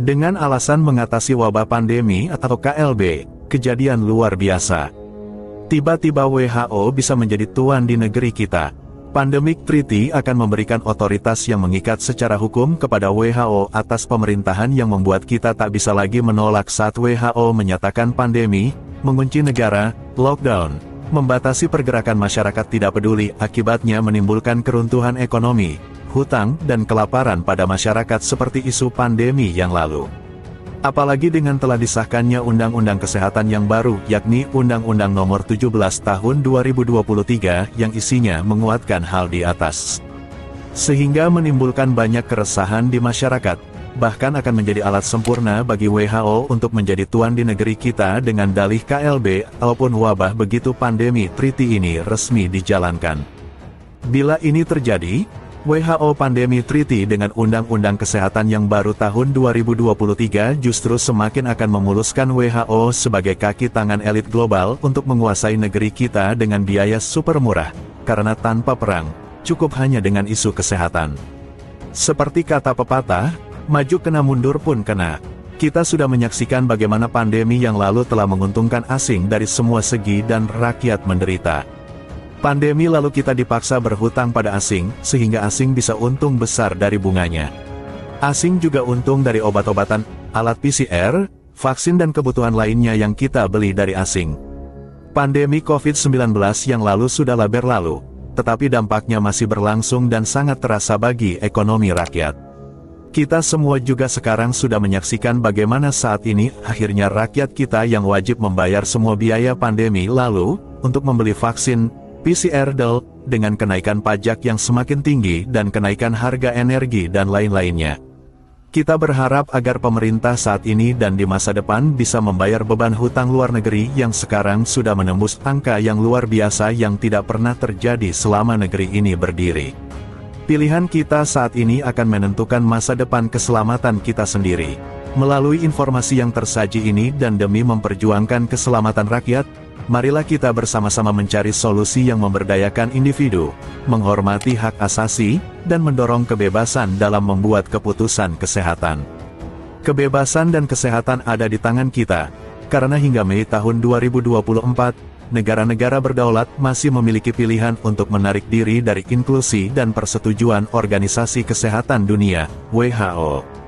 Dengan alasan mengatasi wabah pandemi atau KLB, kejadian luar biasa. Tiba-tiba WHO bisa menjadi tuan di negeri kita. Pandemic Treaty akan memberikan otoritas yang mengikat secara hukum kepada WHO atas pemerintahan yang membuat kita tak bisa lagi menolak saat WHO menyatakan pandemi, mengunci negara, lockdown, membatasi pergerakan masyarakat tidak peduli, akibatnya menimbulkan keruntuhan ekonomi, hutang, dan kelaparan pada masyarakat seperti isu pandemi yang lalu. Apalagi dengan telah disahkannya Undang-Undang Kesehatan yang baru, yakni Undang-Undang Nomor 17 Tahun 2023 yang isinya menguatkan hal di atas. Sehingga menimbulkan banyak keresahan di masyarakat, bahkan akan menjadi alat sempurna bagi WHO untuk menjadi tuan di negeri kita dengan dalih KLB ataupun wabah begitu pandemi treaty ini resmi dijalankan. Bila ini terjadi, WHO Pandemi Treaty dengan Undang-Undang Kesehatan yang baru tahun 2023 justru semakin akan memuluskan WHO sebagai kaki tangan elit global untuk menguasai negeri kita dengan biaya super murah, karena tanpa perang, cukup hanya dengan isu kesehatan. Seperti kata pepatah, maju kena mundur pun kena. Kita sudah menyaksikan bagaimana pandemi yang lalu telah menguntungkan asing dari semua segi dan rakyat menderita. Pandemi lalu kita dipaksa berhutang pada asing, sehingga asing bisa untung besar dari bunganya. Asing juga untung dari obat-obatan, alat PCR, vaksin dan kebutuhan lainnya yang kita beli dari asing. Pandemi COVID-19 yang lalu sudahlah berlalu, tetapi dampaknya masih berlangsung dan sangat terasa bagi ekonomi rakyat. Kita semua juga sekarang sudah menyaksikan bagaimana saat ini akhirnya rakyat kita yang wajib membayar semua biaya pandemi lalu, untuk membeli vaksin, PCR dengan kenaikan pajak yang semakin tinggi dan kenaikan harga energi dan lain-lainnya. Kita berharap agar pemerintah saat ini dan di masa depan bisa membayar beban hutang luar negeri yang sekarang sudah menembus angka yang luar biasa yang tidak pernah terjadi selama negeri ini berdiri. Pilihan kita saat ini akan menentukan masa depan keselamatan kita sendiri. Melalui informasi yang tersaji ini dan demi memperjuangkan keselamatan rakyat, marilah kita bersama-sama mencari solusi yang memberdayakan individu, menghormati hak asasi, dan mendorong kebebasan dalam membuat keputusan kesehatan. Kebebasan dan kesehatan ada di tangan kita, karena hingga Mei tahun 2024, negara-negara berdaulat masih memiliki pilihan untuk menarik diri dari inklusi dan persetujuan Organisasi Kesehatan Dunia, WHO.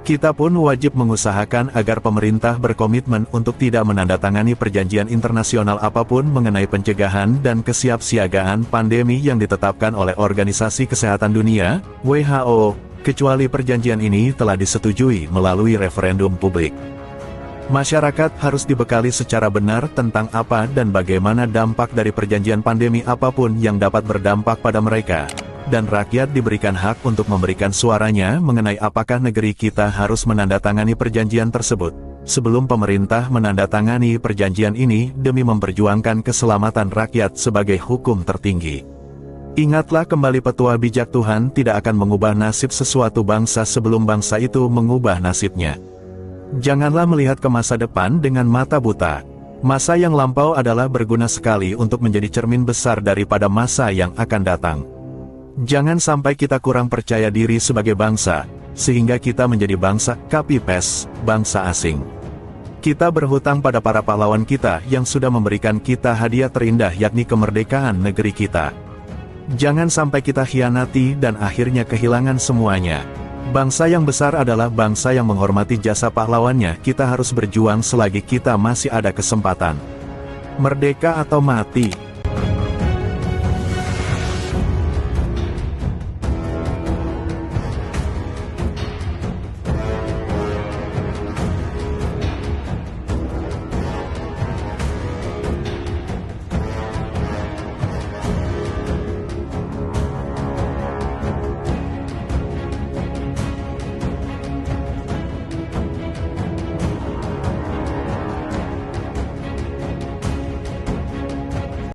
Kita pun wajib mengusahakan agar pemerintah berkomitmen untuk tidak menandatangani perjanjian internasional apapun mengenai pencegahan dan kesiapsiagaan pandemi yang ditetapkan oleh Organisasi Kesehatan Dunia, WHO, kecuali perjanjian ini telah disetujui melalui referendum publik. Masyarakat harus dibekali secara benar tentang apa dan bagaimana dampak dari perjanjian pandemi apapun yang dapat berdampak pada mereka. Dan rakyat diberikan hak untuk memberikan suaranya mengenai apakah negeri kita harus menandatangani perjanjian tersebut, sebelum pemerintah menandatangani perjanjian ini demi memperjuangkan keselamatan rakyat sebagai hukum tertinggi. Ingatlah kembali petua bijak Tuhan tidak akan mengubah nasib sesuatu bangsa sebelum bangsa itu mengubah nasibnya. Janganlah melihat ke masa depan dengan mata buta. Masa yang lampau adalah berguna sekali untuk menjadi cermin besar daripada masa yang akan datang. Jangan sampai kita kurang percaya diri sebagai bangsa, sehingga kita menjadi bangsa copy-paste, bangsa asing. Kita berhutang pada para pahlawan kita yang sudah memberikan kita hadiah terindah yakni kemerdekaan negeri kita. Jangan sampai kita khianati dan akhirnya kehilangan semuanya. Bangsa yang besar adalah bangsa yang menghormati jasa pahlawannya. Kita harus berjuang selagi kita masih ada kesempatan. Merdeka atau mati.